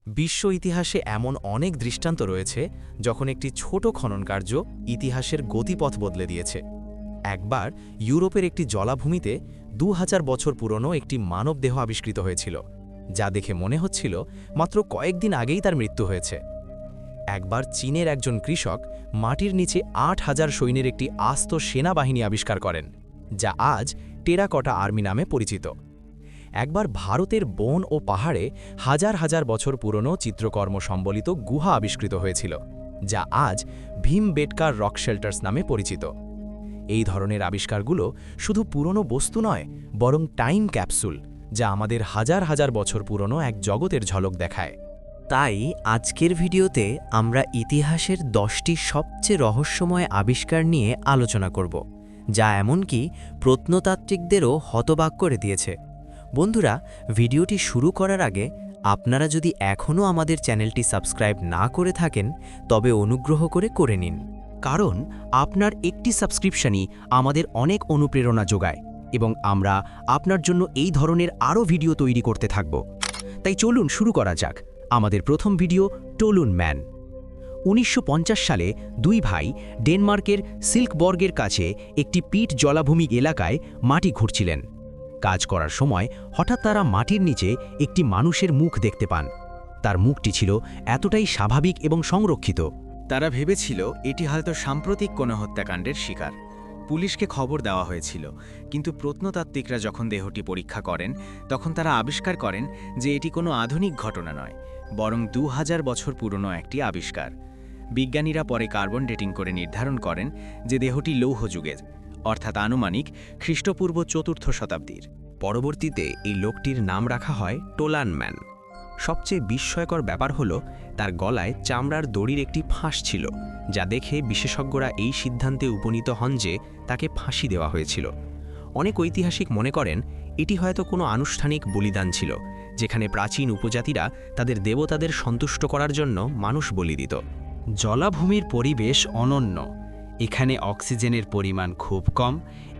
বিশ্ব ইতিহাসে এমন অনেক দৃষ্টান্ত রয়েছে যখন একটি ছোট খননকার্য ইতিহাসের গতিপথ বদলে দিয়েছে। একবার ইউরোপের একটি জলাভূমিতে ২০০০ বছর পুরনো একটি মানবদেহ আবিষ্কৃত হয়েছিল, যা দেখে মনে হচ্ছিল মাত্র কয়েকদিন আগেই তার মৃত্যু হয়েছে। একবার চীনের একজন কৃষক মাটির নিচে ৮,০০০ সৈন্যের একটি আস্ত সেনাবাহিনী আবিষ্কার করেন, যা আজ টেরাকটা আর্মি নামে পরিচিত। একবার ভারতের বন ও পাহাড়ে হাজার হাজার বছর পুরনো চিত্রকর্ম সম্বলিত গুহা আবিষ্কৃত হয়েছিল, যা আজ ভীমবেটকা রক শেল্টার্স নামে পরিচিত। এই ধরনের আবিষ্কারগুলো শুধু পুরনো বস্তু নয়, বরং টাইম ক্যাপসুল, যা আমাদের হাজার হাজার বছর পুরনো এক জগতের ঝলক দেখায়। তাই আজকের ভিডিওতে আমরা ইতিহাসের 10টি সবচেয়ে রহস্যময় আবিষ্কার নিয়ে আলোচনা করব, যা এমনকি প্রত্নতাত্ত্বিকদেরও হতবাক করে দিয়েছে। বন্ধুরা, ভিডিওটি শুরু করার আগে আপনারা যদি এখনও আমাদের চ্যানেলটি সাবস্ক্রাইব না করে থাকেন, তবে অনুগ্রহ করে নিন। কারণ আপনার একটি সাবস্ক্রিপশনই আমাদের অনেক অনুপ্রেরণা যোগায় এবং আমরা আপনার জন্য এই ধরনের আরও ভিডিও তৈরি করতে থাকব। তাই চলুন শুরু করা যাক আমাদের প্রথম ভিডিও, টোলুন ম্যান। ১৯৫০ সালে দুই ভাই ডেনমার্কের সিল্কবর্গের কাছে একটি পিট জলাভূমি এলাকায় মাটি খুঁড়ছিলেন। কাজ করার সময় হঠাৎ তারা মাটির নিচে একটি মানুষের মুখ দেখতে পান। তার মুখটি ছিল এতটাই স্বাভাবিক এবং সংরক্ষিত। তারা ভেবেছিল এটি হয়তো সাম্প্রতিক কোনো হত্যাকাণ্ডের শিকার। পুলিশকে খবর দেওয়া হয়েছিল, কিন্তু প্রত্নতাত্ত্বিকরা যখন দেহটি পরীক্ষা করেন তখন তারা আবিষ্কার করেন যে এটি কোনো আধুনিক ঘটনা নয়, বরং ২০০০ বছর পুরনো একটি আবিষ্কার। বিজ্ঞানীরা পরে কার্বন ডেটিং করে নির্ধারণ করেন যে দেহটি লৌহ যুগের, অর্থাৎ আনুমানিক খ্রিস্টপূর্ব ৪র্থ শতাব্দীর। পরবর্তীতে এই লোকটির নাম রাখা হয় টোলান ম্যান। সবচেয়ে বিস্ময়কর ব্যাপার হলো তার গলায় চামড়ার দড়ির একটি ফাঁস ছিল, যা দেখে বিশেষজ্ঞরা এই সিদ্ধান্তে উপনীত হন যে তাকে ফাঁসি দেওয়া হয়েছিল। অনেক ঐতিহাসিক মনে করেন এটি হয়তো কোনো আনুষ্ঠানিক বলিদান ছিল, যেখানে প্রাচীন উপজাতিরা তাদের দেবতাদের সন্তুষ্ট করার জন্য মানুষ বলি দিত। জলাভূমির পরিবেশ অনন্য। এখানে অক্সিজেনের পরিমাণ খুব কম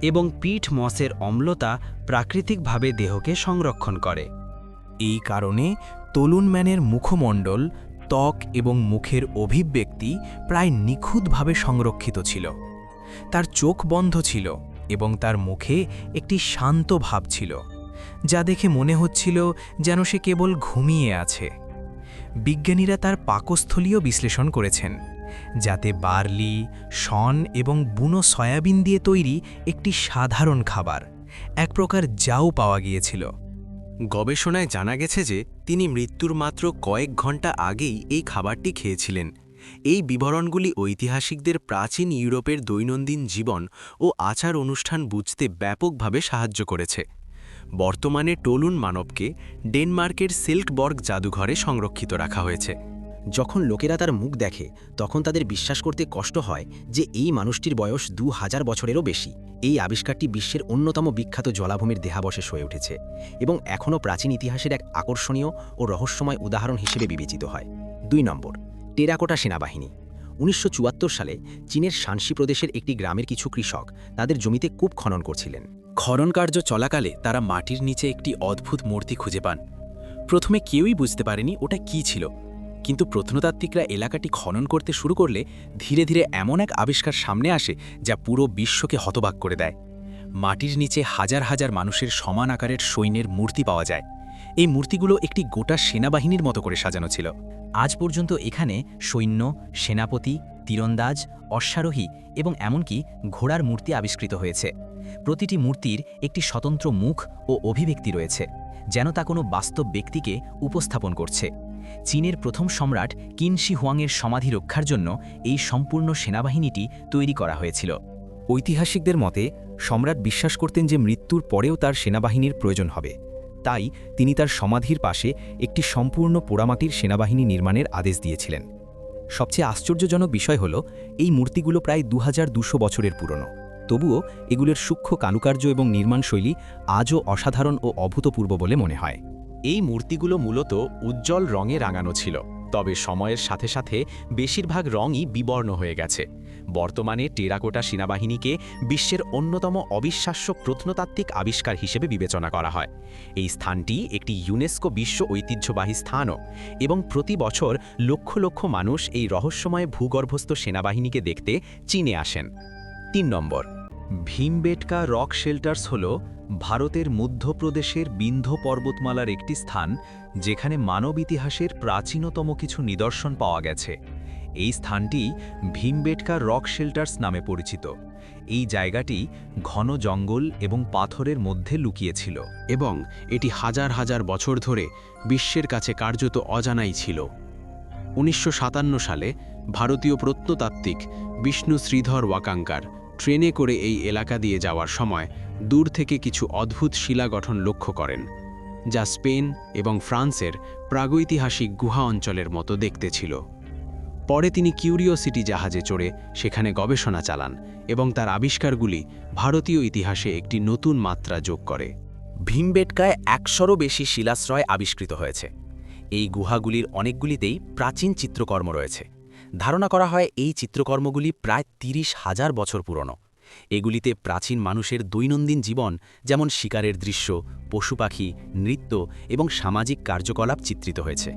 এবং পিট মসের অম্লতা প্রাকৃতিকভাবে দেহকে সংরক্ষণ করে। এই কারণে টোলুন ম্যানের মুখমণ্ডল, ত্বক এবং মুখের অভিব্যক্তি প্রায় নিখুঁতভাবে সংরক্ষিত ছিল। তার চোখ বন্ধ ছিল এবং তার মুখে একটি শান্ত ভাব ছিল, যা দেখে মনে হচ্ছিল যেন সে কেবল ঘুমিয়ে আছে। বিজ্ঞানীরা তার পাকস্থলীও বিশ্লেষণ করেছেন, যাতে বার্লি, শন এবং বুনো সয়াবিন দিয়ে তৈরি একটি সাধারণ খাবার, এক প্রকার জাউ পাওয়া গিয়েছিল। গবেষণায় জানা গেছে যে তিনি মৃত্যুর মাত্র কয়েক ঘন্টা আগেই এই খাবারটি খেয়েছিলেন। এই বিবরণগুলি ঐতিহাসিকদের প্রাচীন ইউরোপের দৈনন্দিন জীবন ও আচার অনুষ্ঠান বুঝতে ব্যাপকভাবে সাহায্য করেছে। বর্তমানে টোলুন মানবকে ডেনমার্কের সিল্কবর্গ জাদুঘরে সংরক্ষিত রাখা হয়েছে। যখন লোকেরা তার মুখ দেখে তখন তাদের বিশ্বাস করতে কষ্ট হয় যে এই মানুষটির বয়স ২০০০ বছরেরও বেশি। এই আবিষ্কারটি বিশ্বের অন্যতম বিখ্যাত জলাভূমির দেহাবশেষ হয়ে উঠেছে এবং এখনও প্রাচীন ইতিহাসের এক আকর্ষণীয় ও রহস্যময় উদাহরণ হিসেবে বিবেচিত হয়। ২ নম্বর, টেরাকোটা সেনাবাহিনী। ১৯৭৪ সালে চীনের শানসি প্রদেশের একটি গ্রামের কিছু কৃষক তাদের জমিতে কূপ খনন করছিলেন। খনন কার্য চলাকালে তারা মাটির নিচে একটি অদ্ভুত মূর্তি খুঁজে পান। প্রথমে কেউই বুঝতে পারেনি ওটা কী ছিল, কিন্তু প্রত্নতাত্ত্বিকরা এলাকাটি খনন করতে শুরু করলে ধীরে ধীরে এমন এক আবিষ্কার সামনে আসে যা পুরো বিশ্বকে হতবাক করে দেয়। মাটির নিচে হাজার হাজার মানুষের সমান আকারের সৈন্যের মূর্তি পাওয়া যায়। এই মূর্তিগুলো একটি গোটা সেনাবাহিনীর মতো করে সাজানো ছিল। আজ পর্যন্ত এখানে সৈন্য, সেনাপতি, তীরন্দাজ, অশ্বারোহী এবং এমনকি ঘোড়ার মূর্তি আবিষ্কৃত হয়েছে। প্রতিটি মূর্তির একটি স্বতন্ত্র মুখ ও অভিব্যক্তি রয়েছে, যেন তা কোনো বাস্তব ব্যক্তিকে উপস্থাপন করছে। চীনের প্রথম সম্রাট কিন শি হুয়াংয়ের সমাধি রক্ষার জন্য এই সম্পূর্ণ সেনাবাহিনীটি তৈরি করা হয়েছিল। ঐতিহাসিকদের মতে সম্রাট বিশ্বাস করতেন যে মৃত্যুর পরেও তার সেনাবাহিনীর প্রয়োজন হবে। তাই তিনি তার সমাধির পাশে একটি সম্পূর্ণ পোড়ামাটির সেনাবাহিনী নির্মাণের আদেশ দিয়েছিলেন। সবচেয়ে আশ্চর্যজনক বিষয় হল এই মূর্তিগুলো প্রায় ২২০০ বছরের পুরনো। তবুও এগুলোর সূক্ষ্ম কারুকার্য এবং নির্মাণশৈলী আজও অসাধারণ ও অভূতপূর্ব বলে মনে হয়। এই মূর্তিগুলো মূলত উজ্জ্বল রঙে রাঙানো ছিল, তবে সময়ের সাথে সাথে বেশিরভাগ রঙই বিবর্ণ হয়ে গেছে। বর্তমানে টেরাকোটা সেনাবাহিনীকে বিশ্বের অন্যতম অবিশ্বাস্য প্রত্নতাত্ত্বিক আবিষ্কার হিসেবে বিবেচনা করা হয়। এই স্থানটি একটি ইউনেস্কো বিশ্ব ঐতিহ্যবাহী স্থানও, এবং প্রতি বছর লক্ষ লক্ষ মানুষ এই রহস্যময় ভূগর্ভস্থ সেনাবাহিনীকে দেখতে চীনে আসেন। 3 নম্বর, ভীমবেটকা রক শেল্টার্স হল ভারতের মধ্যপ্রদেশের বিন্ধ্য পর্বতমালার একটি স্থান যেখানে মানব ইতিহাসের প্রাচীনতম কিছু নিদর্শন পাওয়া গেছে। এই স্থানটি ভীমবেটকা রক শেল্টার্স নামে পরিচিত। এই জায়গাটি ঘন জঙ্গল এবং পাথরের মধ্যে লুকিয়েছিল। এবং এটি হাজার হাজার বছর ধরে বিশ্বের কাছে কার্যত অজানাই ছিল। 1957 সালে ভারতীয় প্রত্নতাত্ত্বিক বিষ্ণু শ্রীধর ওয়াকাঙ্কার ট্রেনে করে এই এলাকা দিয়ে যাওয়ার সময় দূর থেকে কিছু অদ্ভুত শিলা গঠন লক্ষ্য করেন, যা স্পেন এবং ফ্রান্সের প্রাগৈতিহাসিক গুহা অঞ্চলের মতো দেখতে ছিল। পরে তিনি কিউরিওসিটি জাহাজে চড়ে সেখানে গবেষণা চালান এবং তার আবিষ্কারগুলি ভারতীয় ইতিহাসে একটি নতুন মাত্রা যোগ করে। ভীমবেটকায় 100রও বেশি শিলাশ্রয় আবিষ্কৃত হয়েছে। এই গুহাগুলির অনেকগুলিতেই প্রাচীন চিত্রকর্ম রয়েছে। ধারণা করা হয় এই চিত্রকর্মগুলি প্রায় 30,000 বছর পুরনো। এগুলিতে প্রাচীন মানুষের দৈনন্দিন জীবন, যেমন শিকারের দৃশ্য, পশু পাখি, নৃত্য এবং সামাজিক কার্যকলাপ চিত্রিত হয়েছে।